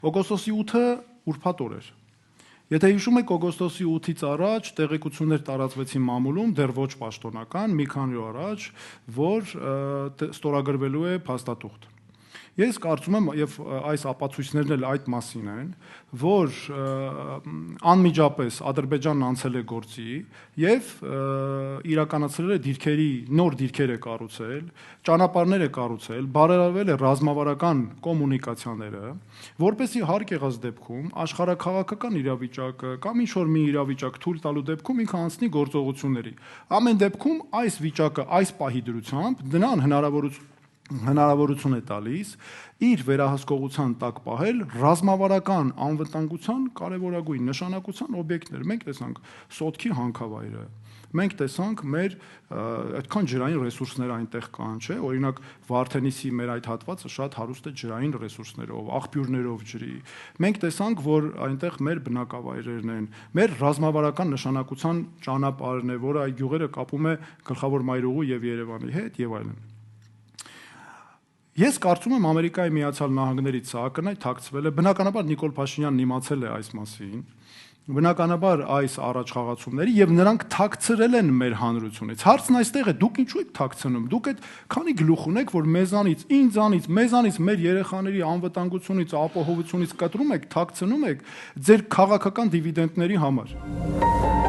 Օգոստոսի 8-ը ուրբաթ օր էր։ Եթե հիշում եք, օգոստոսի 8-ից առաջ տեղեկություններ տարածվեցին մամուլում, դեռ ոչ պաշտոնական, մի քանի օր առաջ, որ ստորագրվելու է փաստաթուղթ։ Ես կարծում եմ, եւ այս ապացույցներն էլ այդ մասին են, որ անմիջապես Ադրբեջանն անցել է գործի եւ իրականացրել է նոր դիրքեր է կառուցել, ճանապարհներ է կառուցել, բարելավել է ռազմավարական կոմունիկացիաները, որպեսզի հարկ եղած դեպքում աշխարհաքաղաքական իրավիճակը կամ ինչ որ մի իրավիճակ թույլ տալու դեպքում ինքը անցնի գործողությունների։ Ամեն դեպքում այս վիճակը այս պահի դրությամբ դրան հնարավորություն է տալիս իր վերահսկողության տակ պահել ռազմավարական անվտանգության կարևորագույն նշանակության օբյեկտներ։ Մենք տեսանք Սոտքի հանքավայրը, մենք տեսանք մեր այդքան ջրային ռեսուրսներ այնտեղ կան, չէ՞, օրինակ Վարդենիսի մեր այդ հատվածը շատ հարուստ է ջրային ռեսուրսներով, աղբյուրներով ջրի։ Մենք տեսանք, որ այնտեղ մեր բնակավայրերն են, մեր ռազմավարական նշանակության ճանապարհն է, որը այդ գյուղերը կապում է Գլխավոր Մայրուղու եւ Երևանի հետ եւ այլն։ Ես կարծում եմ Ամերիկայի Միացյալ Նահանգներից սա ակնհայտ թաքցվել է, բնականաբար Նիկոլ Փաշինյանն իմացել է այս մասին, բնականաբար այս առաջխաղացումների եւ նրանք թաքցրել են մեր հանրությունից։ Հարցն այստեղ է, դուք ինչու եք թաքցնում։ Դուք այդ քանի գլուխ ունեք, որ մեզանից, ինձանից, մեզանից, մեր երեխաների անվտանգությունից, ապահովությունից կտրում եք, թաքցնում եք ձեր քաղաքական դիվիդենդների համար։